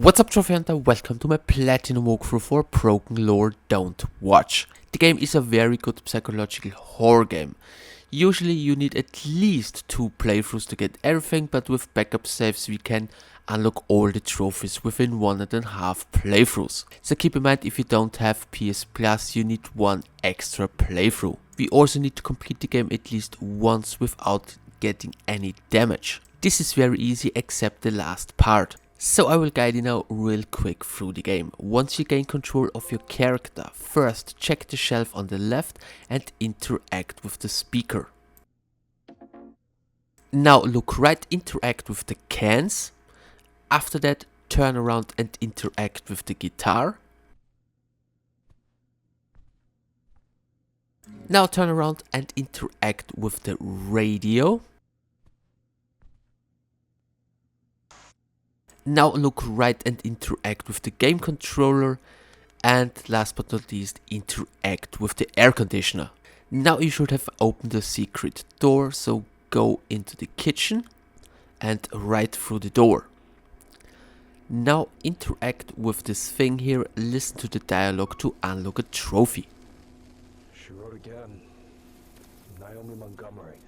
What's up, Trophy Hunter? Welcome to my Platinum walkthrough for Brokenlore Don't Watch. The game is a very good psychological horror game. Usually you need at least 2 playthroughs to get everything, but with backup saves we can unlock all the trophies within 1.5 playthroughs. So keep in mind, if you don't have PS Plus, you need 1 extra playthrough. We also need to complete the game at least once without getting any damage. This is very easy except the last part. So I will guide you now real quick through the game. Once you gain control of your character, first check the shelf on the left and interact with the speaker. Now look right, interact with the cans. After that, turn around and interact with the guitar. Now turn around and interact with the radio. Now look right and interact with the game controller, and last but not least, interact with the air conditioner. Now you should have opened the secret door, so go into the kitchen and right through the door. Now interact with this thing here, listen to the dialogue to unlock a trophy. She wrote again. Naomi Montgomery.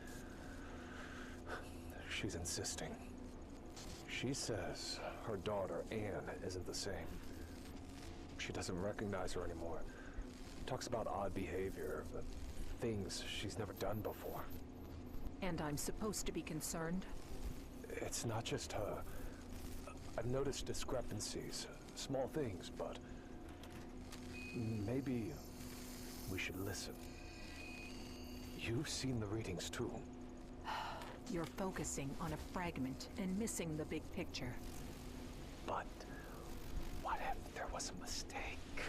She's insisting. She says her daughter, Anne, isn't the same. She doesn't recognize her anymore. Talks about odd behavior, but things she's never done before. And I'm supposed to be concerned? It's not just her. I've noticed discrepancies. Small things, but maybe we should listen. You've seen the readings too. You're focusing on a fragment and missing the big picture. But what if there was a mistake?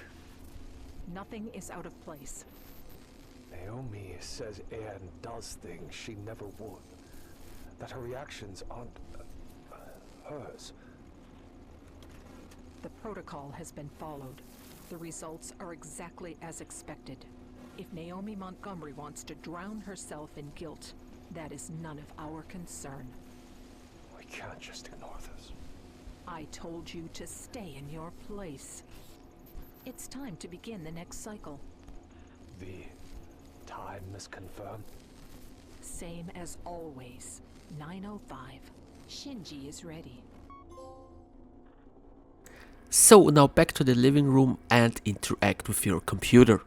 Nothing is out of place. Naomi says Anne does things she never would. That her reactions aren't hers. The protocol has been followed. The results are exactly as expected. If Naomi Montgomery wants to drown herself in guilt, that is none of our concern. We can't just ignore this. I told you to stay in your place. It's time to begin the next cycle. The time is confirmed? Same as always. 9:05. Shinji is ready. So now back to the living room and interact with your computer.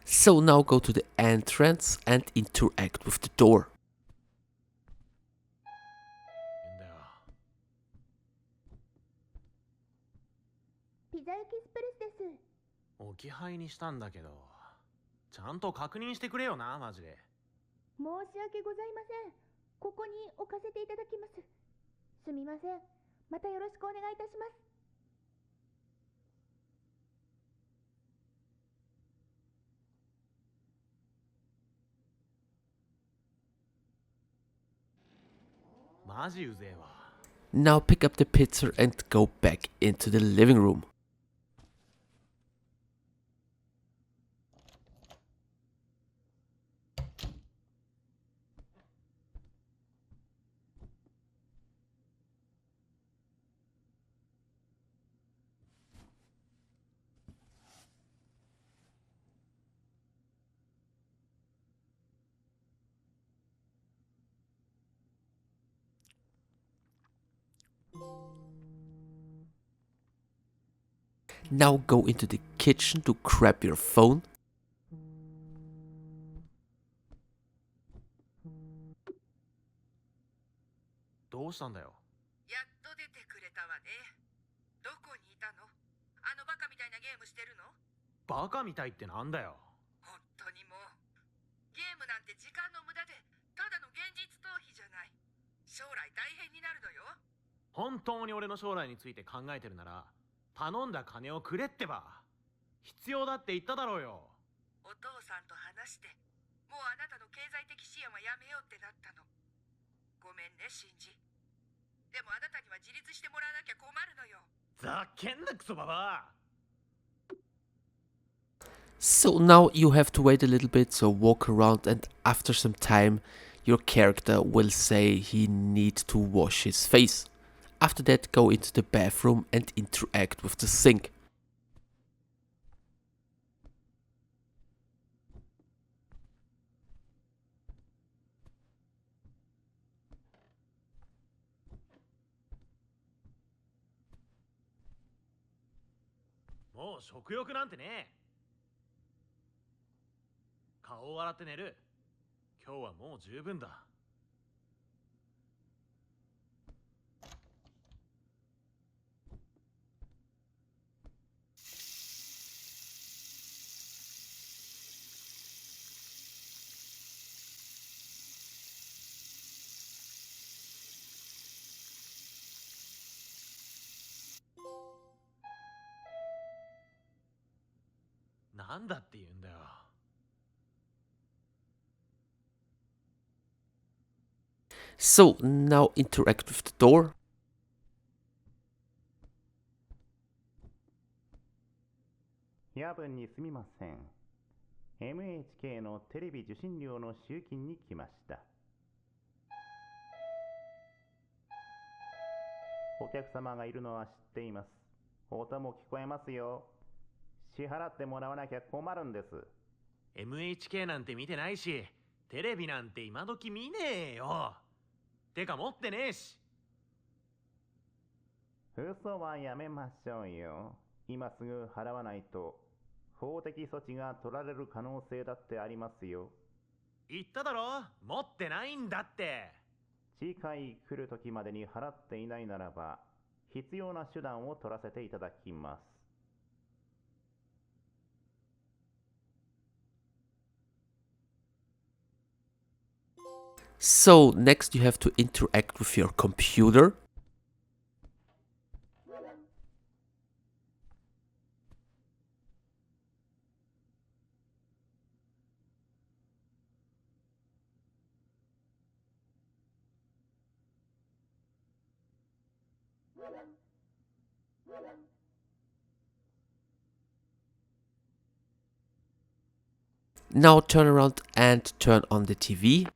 So now go to the entrance and interact with the door. Pizza Express です。置き配にしたんだけど、ちゃんと確認してくれよな、マジで。申し訳ございません。ここに置かせていただきます。すみません。またよろしくお願いいたします。マジうぜえわ。 Now pick up the pizza and go back into the living room. Now go into the kitchen to grab your phone. どうしたんだよ。やっと出てくれたわね。どこにいたの？あのバカみたいなゲームしてるの？バカみたいってなんだよ。本当にもう。ゲームなんて時間の無駄で、ただの現実逃避じゃない。将来大変になるのよ。本当に俺の将来について考えてるなら、頼んだ金をくれってば。必要だって言っただろうよ。お父さんと話して、もうあなたの経済的支援はやめようってなったの。ごめんね、シンジ。でもあなたには自立してもらわなきゃ困るのよ。ざけんなクソババア。 So now you have to wait a little bit, so walk around, and after some time your character will say he needs to wash his face. After that, go into the bathroom and interact with the sink.もう食欲なんてねえ。顔を洗って寝る。今日はもう十分だ。なんだって言うんだよ。So now interact with the door. 夜分にすみません。MHK のテレビ受信料の集金に来ました。お客様がいるのは知っています。音も聞こえますよ。支払ってもらわなきゃ困るんです。MHK なんて見てないし、テレビなんて今時見ねえよ。てか持ってねえし。嘘はやめましょうよ。今すぐ払わないと法的措置が取られる可能性だってありますよ。言っただろ、持ってないんだって。次回来る時までに払っていないならば必要な手段を取らせていただきます。So next you have to interact with your computer. Now turn around and turn on the TV.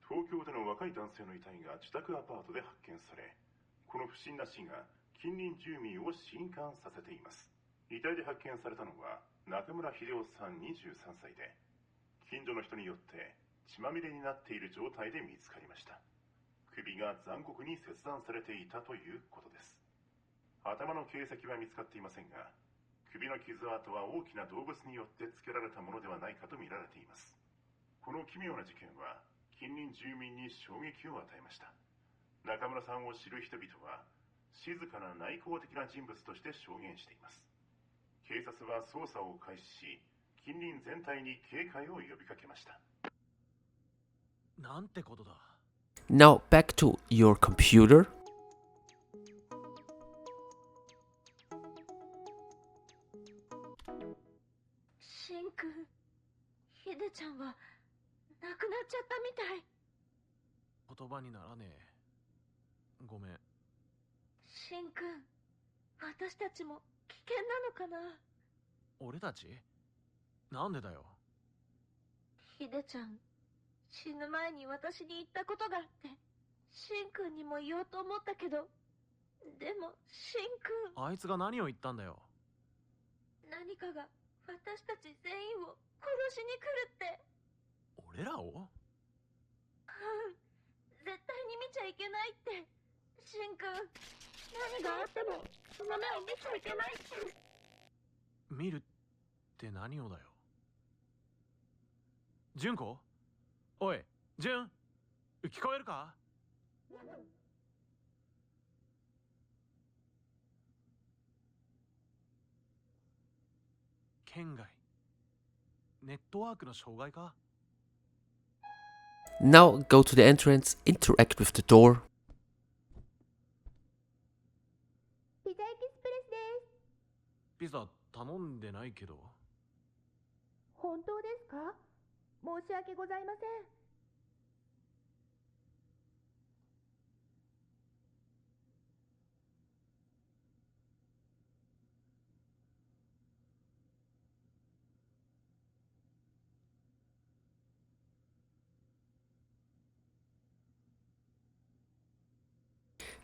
東京での若い男性の遺体が自宅アパートで発見され、この不審な死が近隣住民を震撼させています。遺体で発見されたのは中村秀夫さん23歳で、近所の人によって血まみれになっている状態で見つかりました。首が残酷に切断されていたということです。頭の形跡は見つかっていませんが、首の傷跡は大きな動物によってつけられたものではないかと見られています。この奇妙な事件は近隣住民に衝撃を与えました。中村さんを知る人々は静かな内向的な人物として証言しています。警察は捜査を開始し、近隣全体に警戒を呼びかけました。なんてことだ。 Now back to your computer. シンくん、ヒデちゃんは亡くなっちゃったみたい。言葉にならねえ。ごめん。シンくん、私たちも危険なのかな。俺たち？なんでだよ。ヒデちゃん、死ぬ前に私に言ったことがあって、シンくんにも言おうと思ったけど、でもシンくん、あいつが何を言ったんだよ。何かが私たち全員を殺しに来るって。俺らを？うん、絶対に見ちゃいけないって。シンくん、何があってもその目を見ちゃいけないって。見るって何をだよ。純子？おい、純？聞こえるか？県外。ネットワークの障害か？ Now go to the entrance, interact with the door. ピザエキスプレスです。ピザ頼んでないけど。本当ですか？申し訳ございません。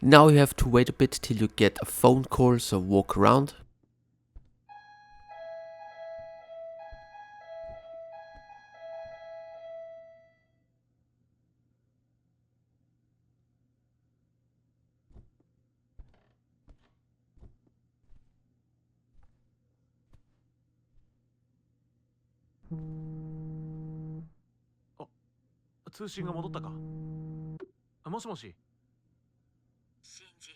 Now you have to wait a bit till you get a phone call, so walk around. Oh, 通信が戻ったか？もしもし。シンジ、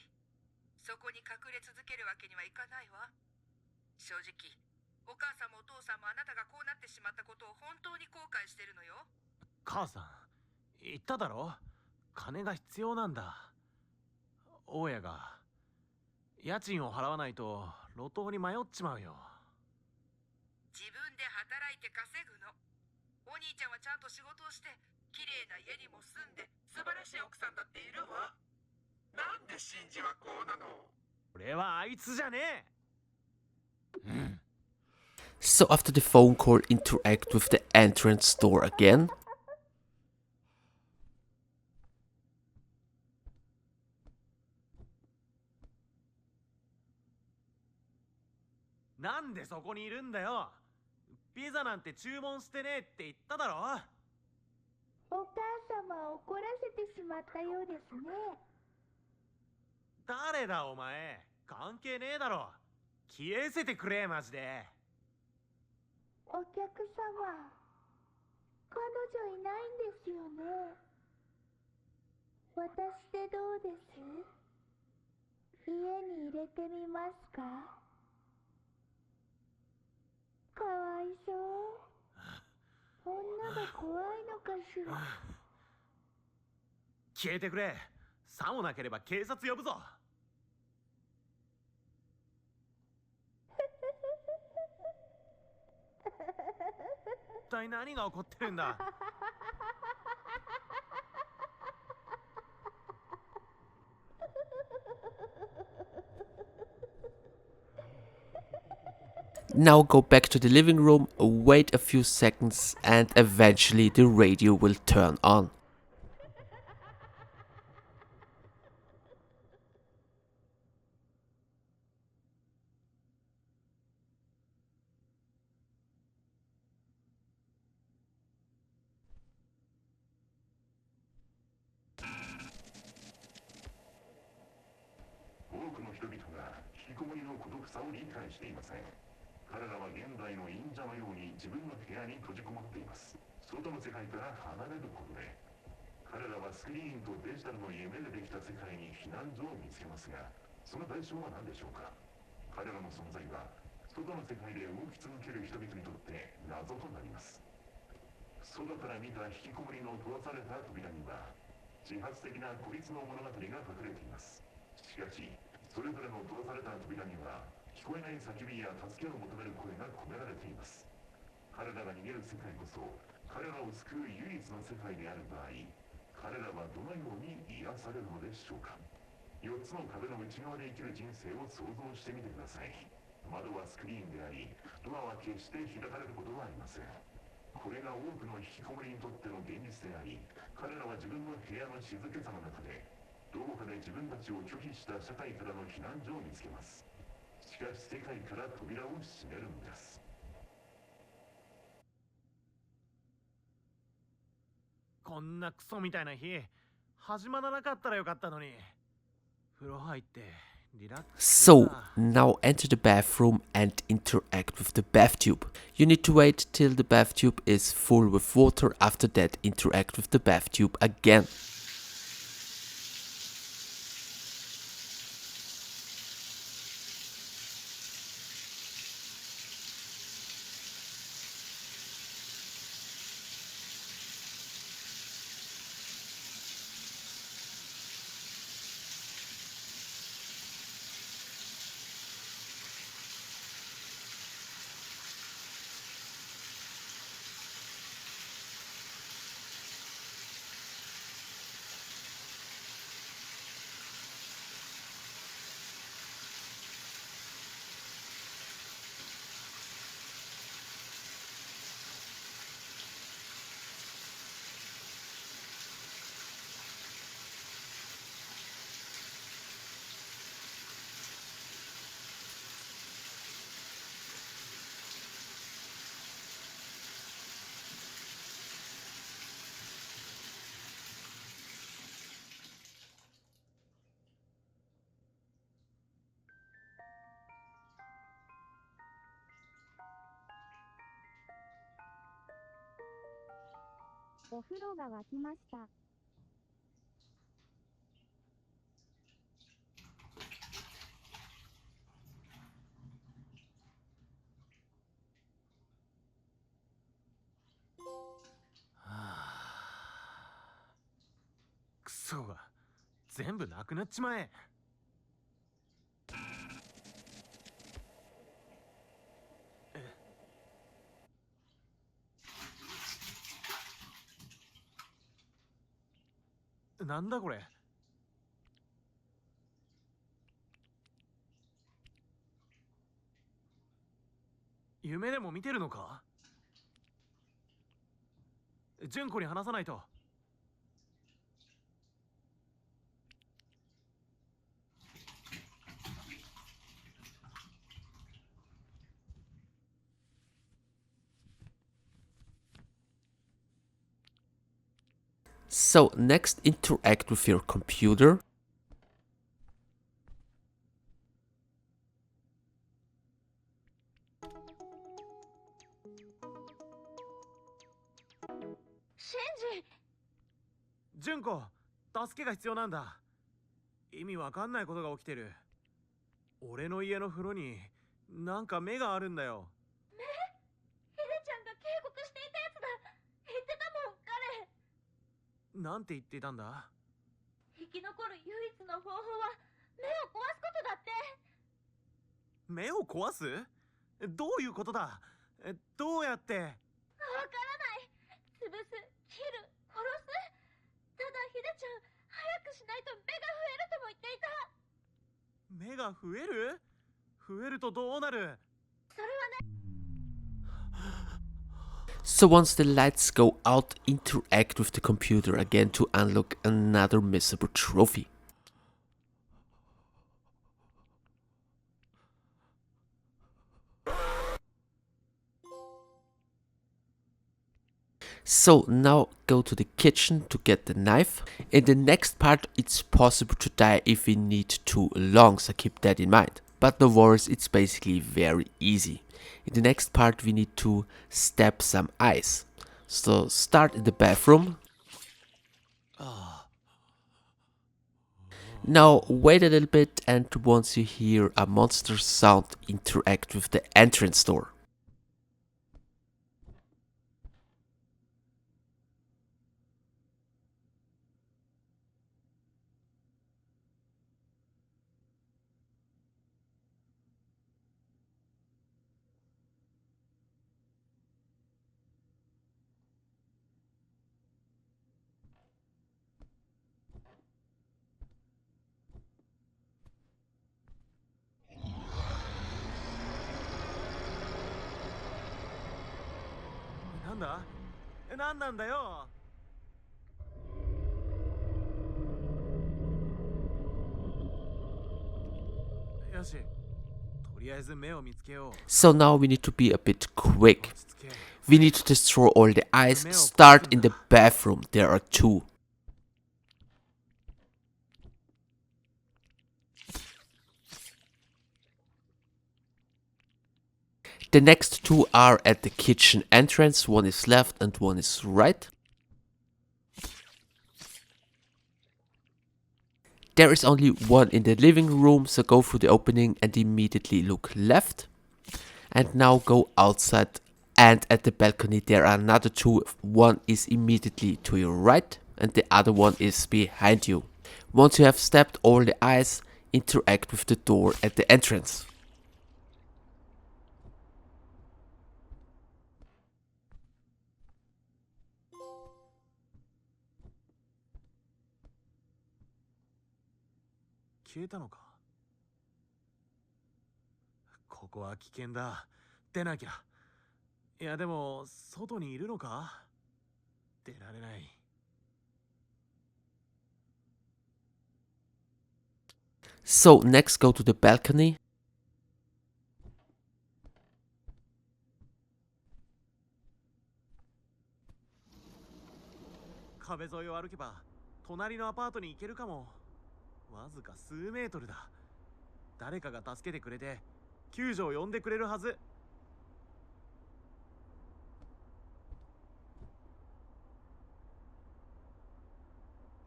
そこに隠れ続けるわけにはいかないわ。正直、お母さんもお父さんもあなたがこうなってしまったことを本当に後悔してるのよ。母さん、言っただろ？金が必要なんだ。大家が。家賃を払わないと路頭に迷っちまうよ。自分で働いて稼ぐの。お兄ちゃんはちゃんと仕事をして、綺麗な家にも住んで、素晴らしい奥さんだっているわ。なんでシンジはこうなの？俺はあいつじゃねえ。So after the phone call, interact with the entrance door again. なんでそこにいるんだよ。ピザなんて注文してねえって言っただろ。お母様を怒らせてしまったようですね。誰だお前。関係ねえだろ。消えせてくれマジで。お客様、彼女いないんですよね。私でどうです？家に入れてみますか？かわいそう。女が怖いのかしら。消えてくれ。さもなければ警察呼ぶぞ。一体何が起こってるんだ。Now go back to the living room, wait a few seconds, and eventually the radio will turn on. 4つの壁の内側で生きる人生を想像してみてください。窓はスクリーンであり、ドアは決して開かれることはありません。これが多くの引きこもりにとっての現実であり、彼らは自分の部屋の静けさの中でどこかで自分たちを拒否した社会からの避難所を見つけます。しかし世界から扉を閉めるんです。こんなクソみたいな日始まらなかったらよかったのに。風呂入ってリラックス。 So, now enter the bathroom and interact with the bathtube. You need to wait till the bathtube is full with water. After that, interact with the bathtube again. クソが全部なくなっちまえ。なんだこれ。夢でも見てるのか。純子に話さないと。So, next, interact with your computer. シンジ。純子、助けが必要なんだ。意味わかんないことが起きてる。俺の家の風呂になんか目があるんだよ。ヒデちゃんが警告していたやつだ。言ってたもん、彼。なんて言ってたんだ。生き残る唯一の方法は目を壊すことだって。目を壊す？どういうことだ？どうやって？わからない。潰す、切る、殺す。ただヒデちゃん、早くしないと目が増えるとも言っていた。目が増える？増えるとどうなる？それはね。So, once the lights go out, interact with the computer again to unlock another Missable trophy. So now go to the kitchen to get the knife. In the next part it's possible to die if we need too long, so keep that in mind. But no worries, it's basically very easy. In the next part we need to stab some ice. So start in the bathroom. Now wait a little bit, and once you hear a monster sound, interact with the entrance door. だ何なんだよ。よし、とりあえず目を見つけよう。 So now we need to be a bit quick. 落ち着け。 We need to destroy all the eyes. Start in the bathroom. There are 2. The next 2 are at the kitchen entrance. One is left and one is right. There is only one in the living room, so go through the opening and immediately look left. And now go outside, and at the balcony there are another 2. One is immediately to your right and the other one is behind you. Once you have stabbed all the eyes, interact with the door at the entrance. Ko wa kiken da. Denakya. いやでも外にいるのか？出られない。 So next go to the balcony. 壁沿いを歩けば隣のアパートに行けるかも。わずか数メートルだ。誰かが助けてくれて救助を呼んでくれるはず。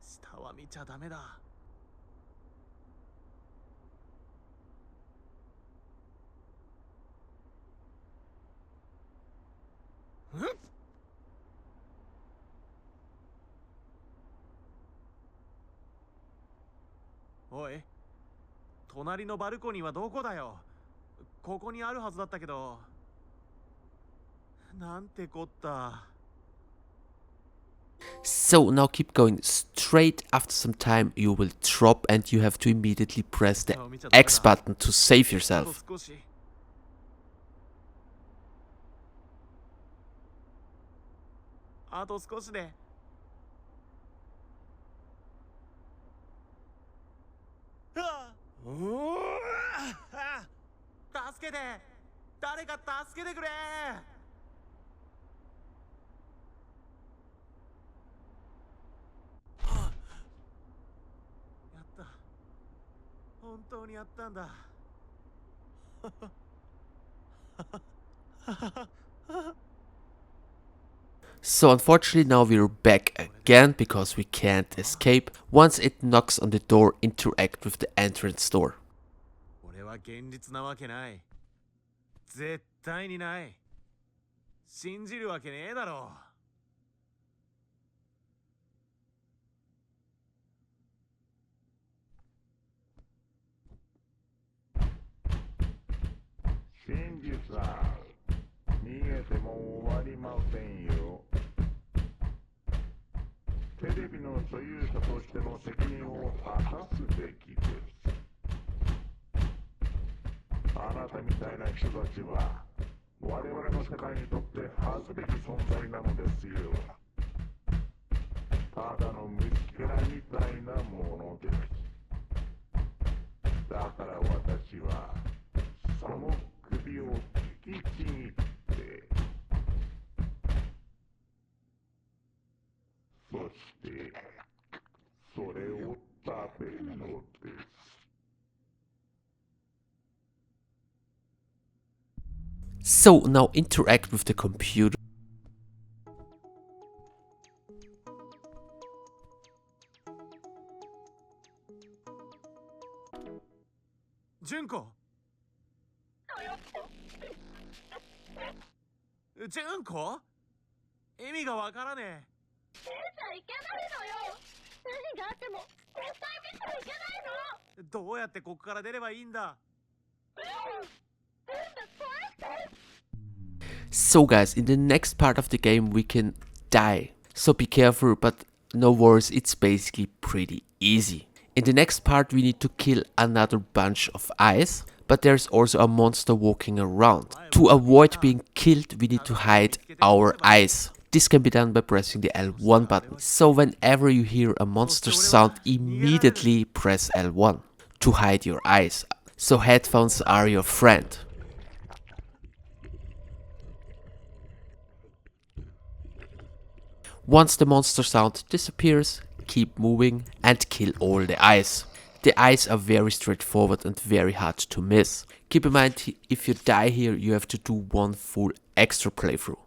下は見ちゃダメだ。おい、隣のバルコニーはどこだよ。ここにあるはずだったけど。なんてこった。 So now keep going straight. After some time you will drop and you have to immediately press the X button to save yourself. あと少しで。助けて、誰か助けてくれ。やった、本当にやったんだ。So unfortunately now we're back again because we can't escape. Once it knocks on the door, interact with the entrance door. 俺は現実なわけない。絶対にない。信じるわけねえだろ。真実は逃げても終わりませんよ。テレビの所有者としての責任を果たすべきです。あなたみたいな人たちは我々の世界にとって恥ずべき存在なのですよ。ただの虫けらみたいなものです。だから私はその首を引きちぎってそしてそれを食べるのです。So now interact with the computer. 純子。純子？意味がわからねえ。出ちゃいけないのよ。何があっても絶対見ちゃいけないの。どうやってここから出ればいいんだ。So guys, in the next part of the game we can die. So be careful, but no worries, it's basically pretty easy. In the next part we need to kill another bunch of eyes. but there's also a monster walking around. To avoid being killed, we need to hide our eyes. This can be done by pressing the L1 button. So whenever you hear a monster sound, immediately press L1 to hide your eyes. So headphones are your friend. Once the monster sound disappears, keep moving and kill all the eyes. The eyes are very straightforward and very hard to miss. Keep in mind, if you die here, you have to do one full extra playthrough.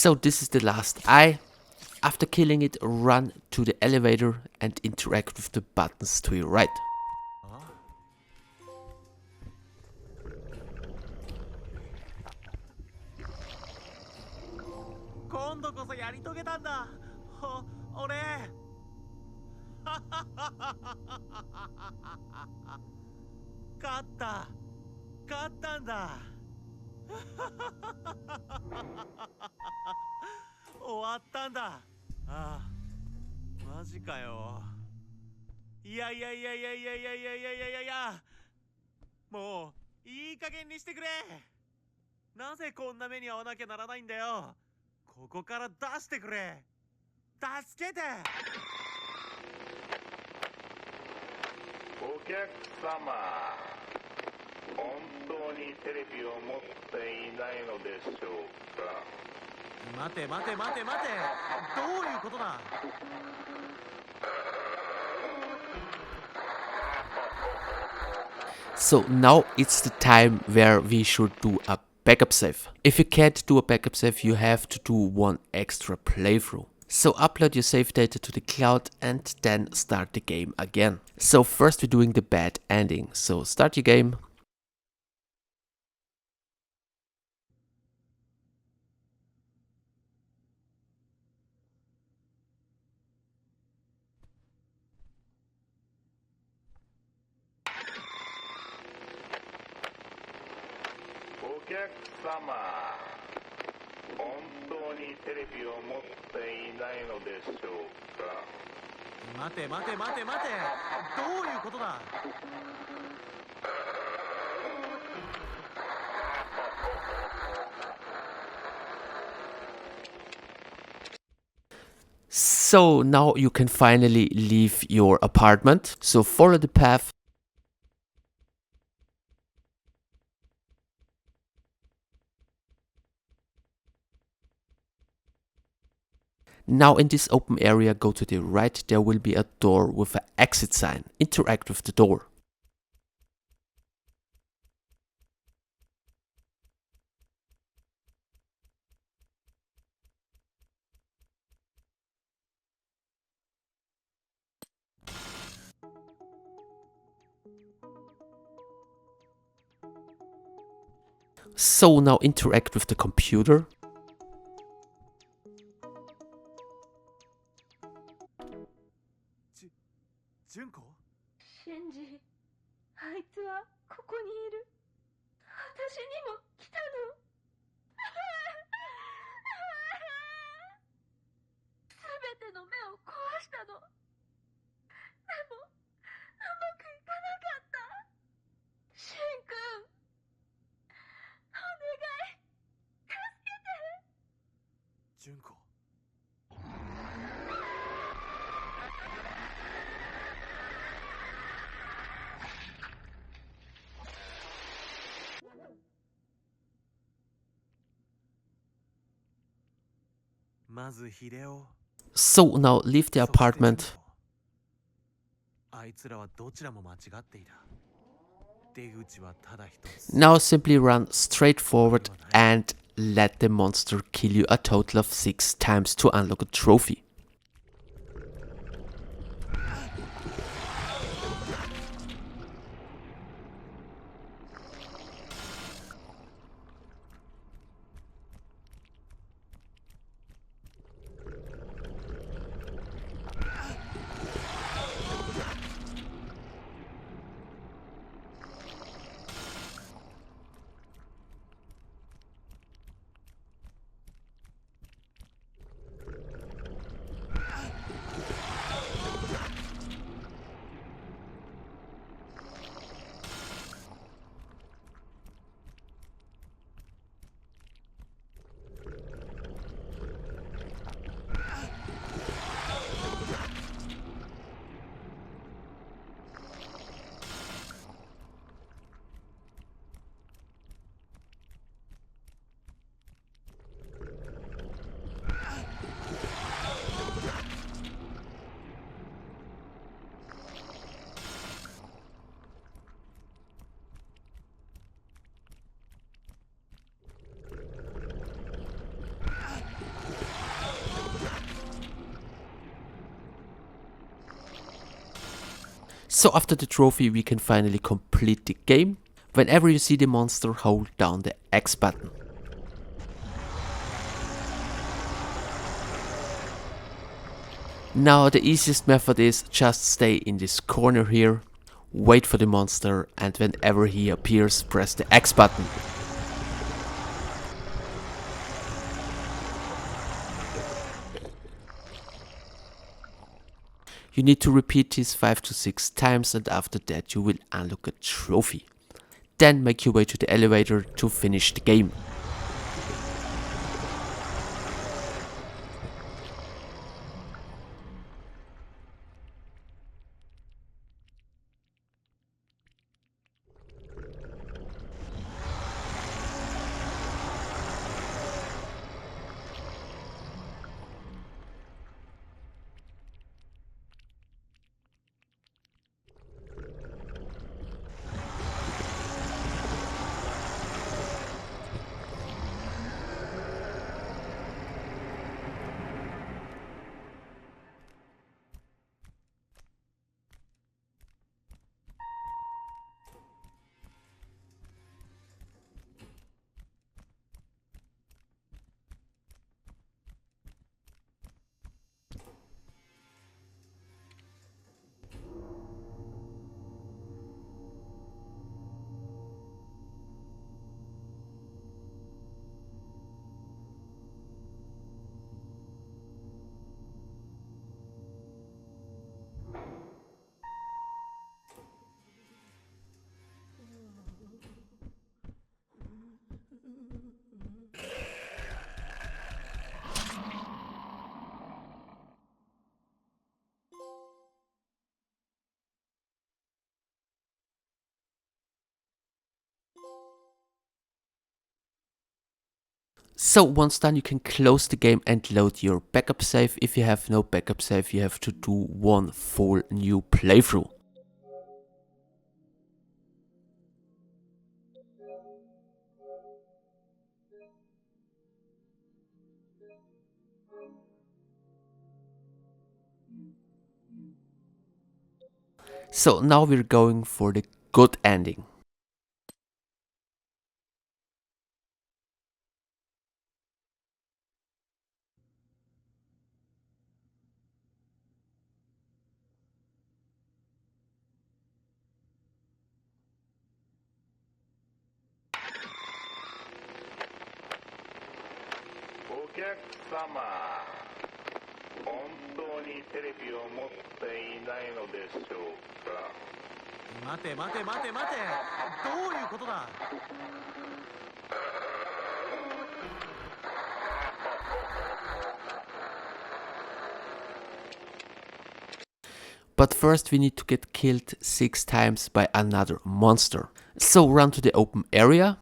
So this is the last eye. After killing it, run to the elevator and interact with the buttons to your right. So now it's the time where we should do a backup save. If you can't do a backup save, you have to do one extra playthrough. So upload your save data to the cloud and then start the game again. So first we're doing the bad ending. So start your game. So now you can finally leave your apartment. So follow the path. Now in this open area, go to the right. There will be a door with an exit sign. Interact with the door. So now interact with the computer. Junko? シンジ、あいつはここにいる。私にも来たの。すべての目を壊したの。でも、うまくいかなかった。シンくん、お願い、助けて。Junko? Mazu Hideo. So now leave the apartment. あいつらはどちらも間違っていた。出口はただ一つ。 Now simply run straight forward and let the monster kill you a total of 6 times to unlock a trophy. So after the trophy we can finally complete the game. Whenever you see the monster, hold down the X button. Now the easiest method is just stay in this corner here, wait for the monster, and whenever he appears, press the X button. You need to repeat this 5 to 6 times, and after that you will unlock a trophy. Then make your way to the elevator to finish the game. So once done, you can close the game and load your backup save. If you have no backup save, you have to do one full new playthrough. So now we're going for the good ending. Mate. どういうことだ? But first we need to get killed 6 times by another monster. So run to the open area.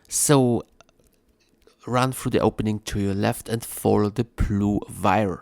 So run through the opening to your left and follow the blue wire.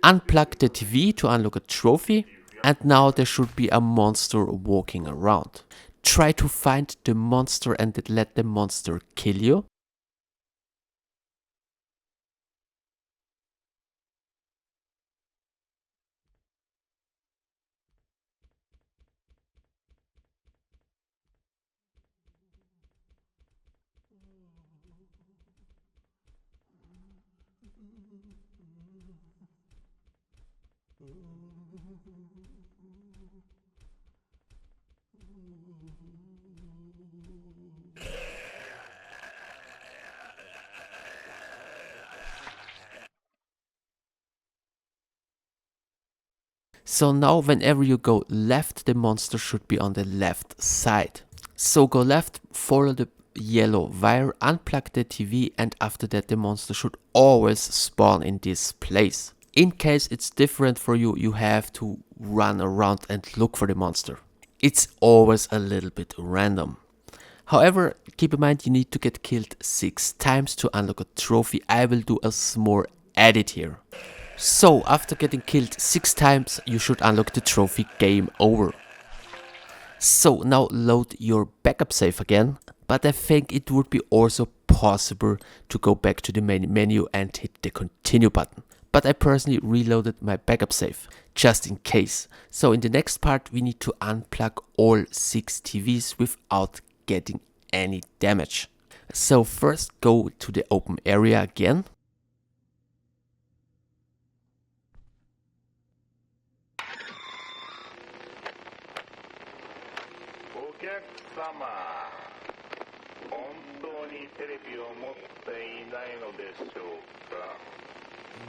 Unplug the TV to unlock a trophy, and now there should be a monster walking around. Try to find the monster and let the monster kill you. So now whenever you go left, the monster should be on the left side. So go left, follow the yellow wire, unplug the TV, and after that the monster should always spawn in this place. In case it's different for you, you have to run around and look for the monster. It's always a little bit random. However, keep in mind you need to get killed 6 times to unlock a trophy. I will do a small edit here. So after getting killed 6 times, you should unlock the trophy Game Over. So now load your backup save again, but I think it would be also possible to go back to the main menu and hit the continue button. But I personally reloaded my backup save, just in case. So in the next part we need to unplug all 6 TVs without getting any damage. So first go to the open area again.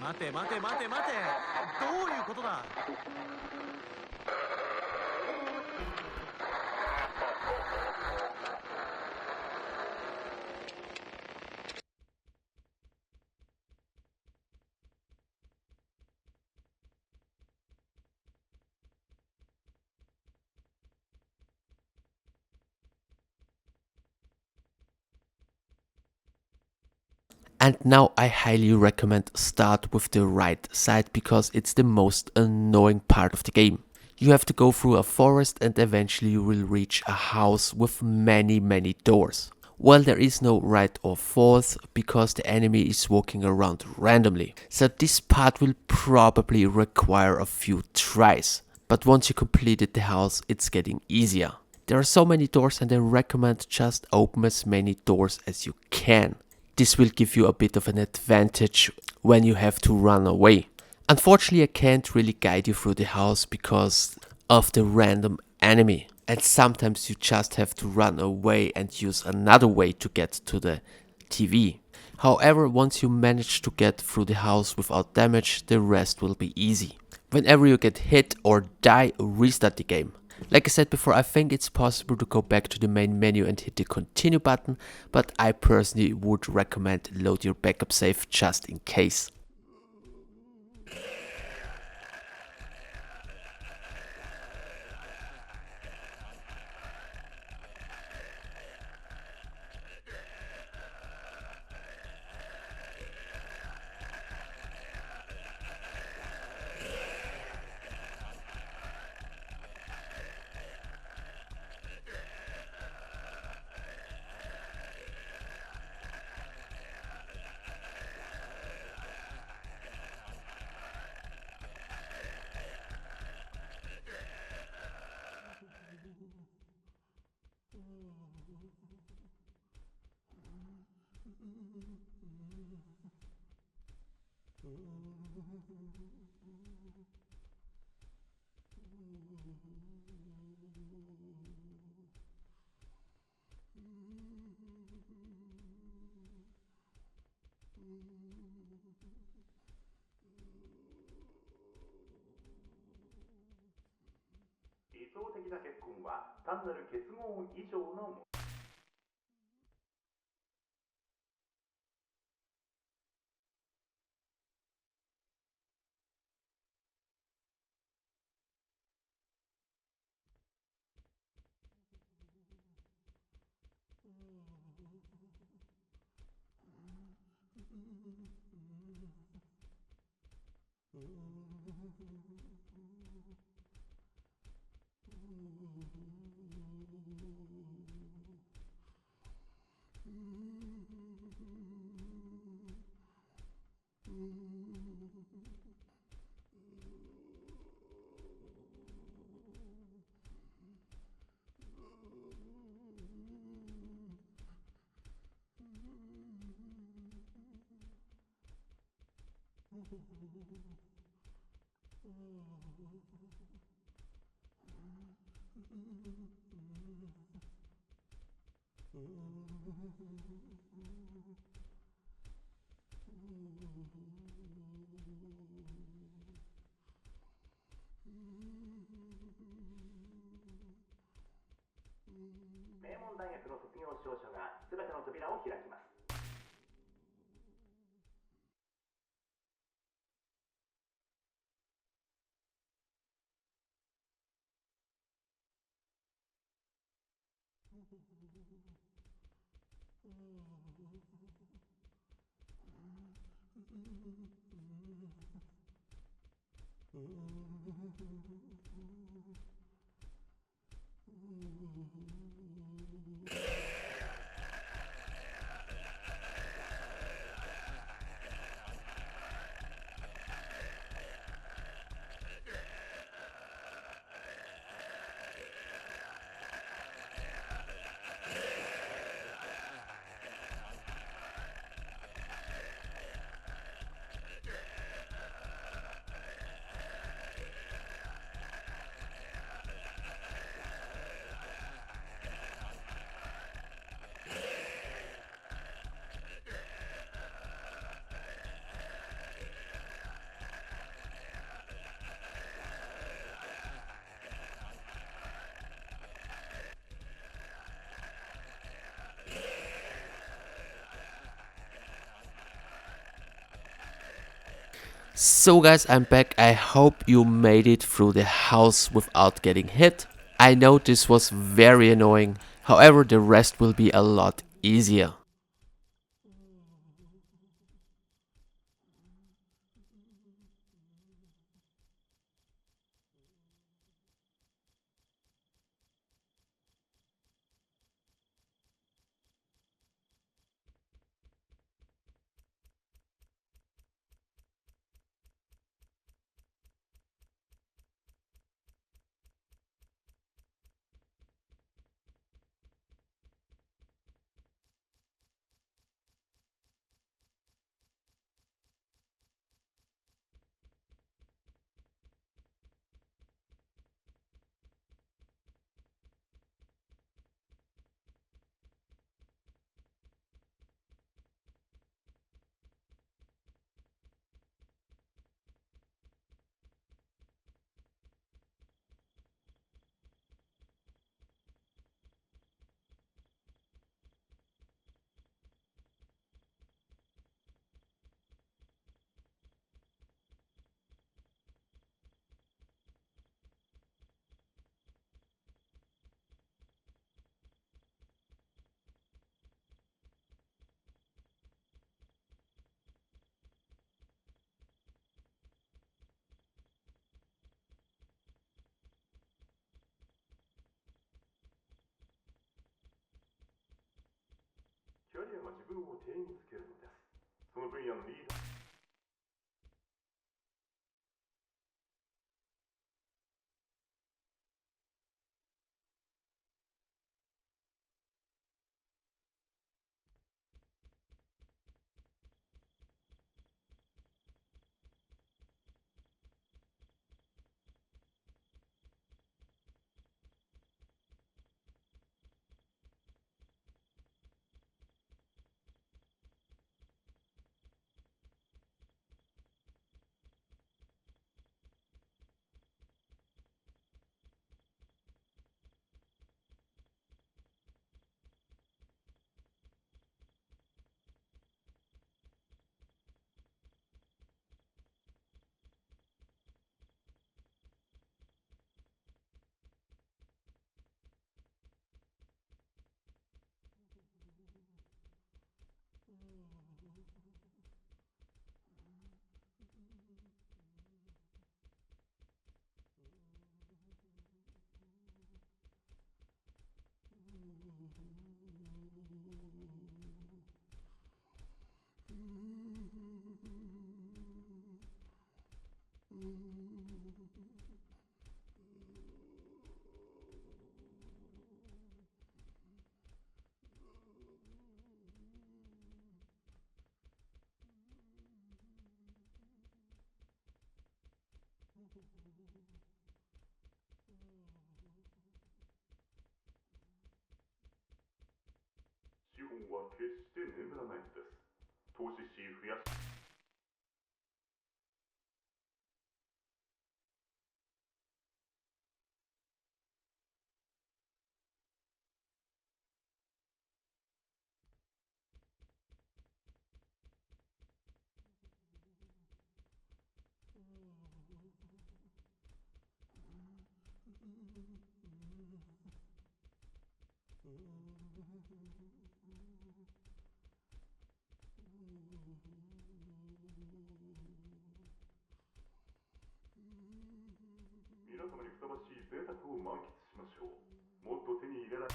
Mate. どういうことだ? And now I highly recommend start with the right side because it's the most annoying part of the game. You have to go through a forest and eventually you will reach a house with many doors. Well, there is no right or fourth because the enemy is walking around randomly. So this part will probably require a few tries. But once you completed the house, it's getting easier. There are so many doors and I recommend just open as many doors as you can. This will give you a bit of an advantage when you have to run away. Unfortunately, I can't really guide you through the house because of the random enemy. And sometimes you just have to run away and use another way to get to the TV. However, once you manage to get through the house without damage, the rest will be easy. Whenever you get hit or die, restart the game. Like I said before, I think it's possible to go back to the main menu and hit the continue button, but I personally would recommend load your backup save just in case. So guys, I'm back. I hope you made it through the house without getting hit. I know this was very annoying, however the rest will be a lot easier. 決して眠らないのです。投資し増やし皆様にふさわしい贅沢を満喫しましょう。もっと手に入れられ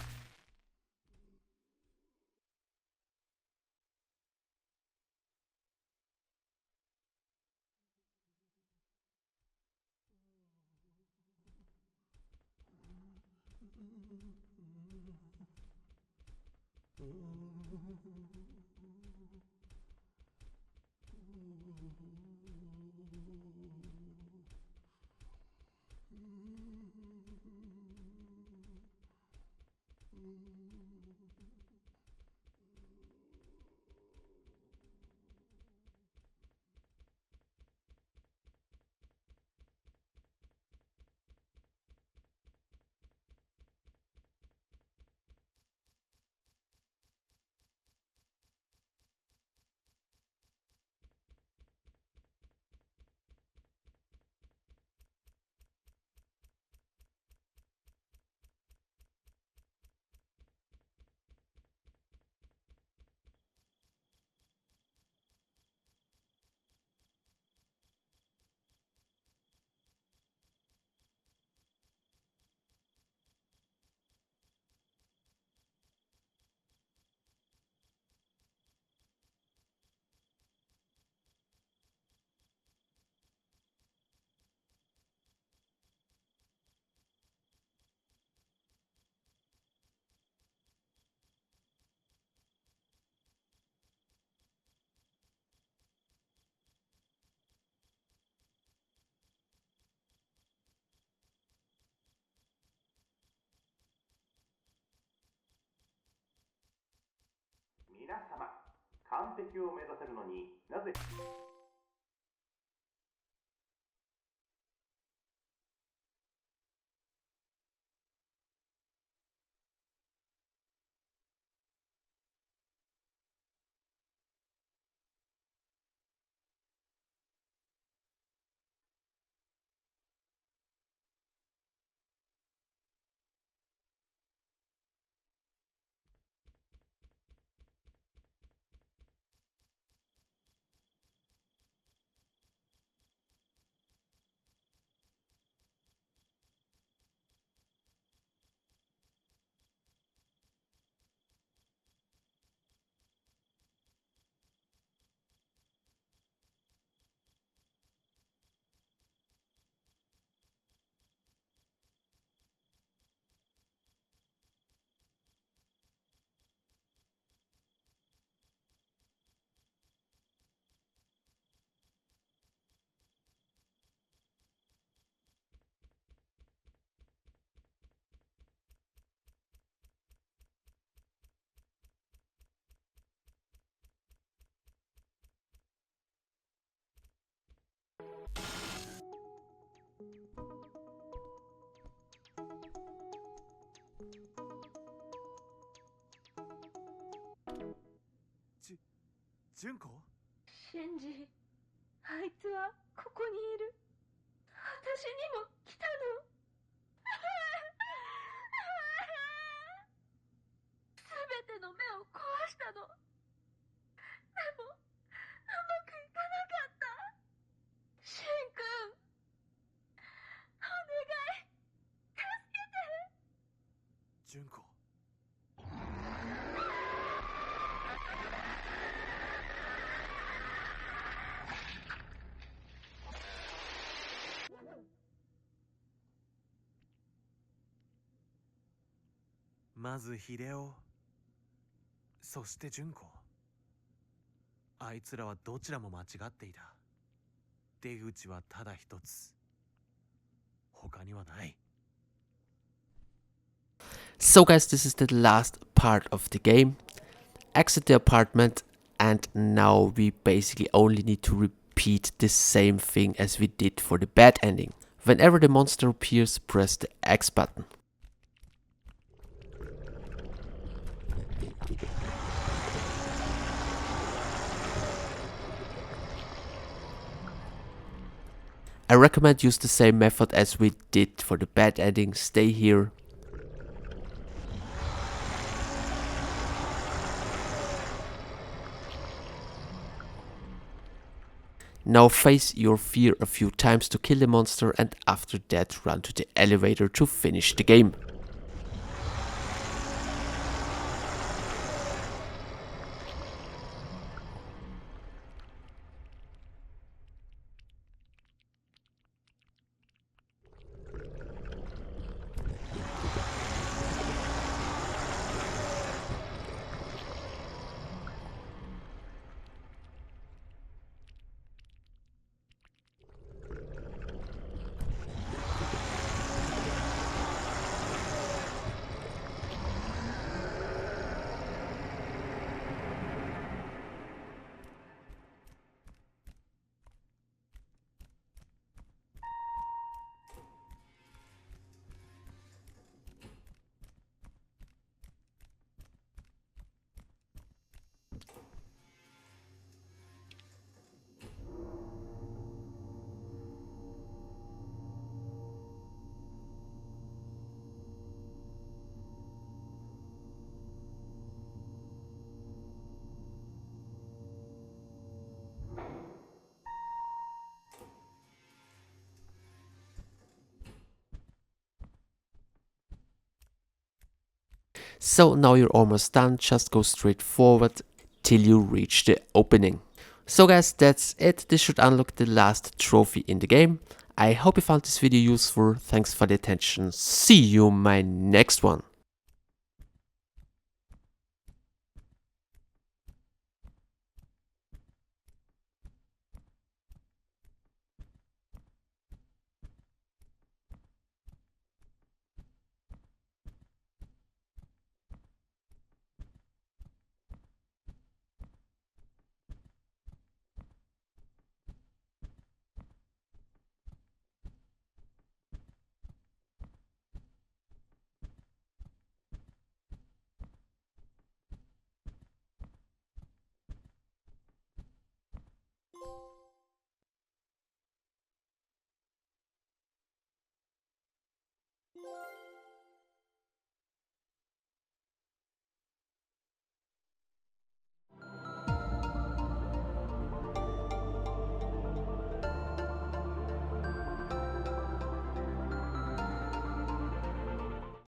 皆様、完璧を目指せるのになぜ純子？シンジ、あいつはここにいる。私にも来たの。すべての目を壊したの。でも、うまくいかなかった。シンくん、お願い、助けて。純子。まず秀夫、そして純子。あいつらはどちらも間違っていた。出口はただ一つ。他にはない。So guys, this is the last part of the game. exit the apartment, and now we basically only need to repeat the same thing as we did for the bad ending. Whenever the monster appears, press the X button. I recommend use the same method as we did for the bad ending. Stay here. Now face your fear a few times to kill the monster, and after that run to the elevator to finish the game. So now you're almost done, just go straight forward till you reach the opening. So guys, that's it. This should unlock the last trophy in the game. I hope you found this video useful. Thanks for the attention. See you in my next one.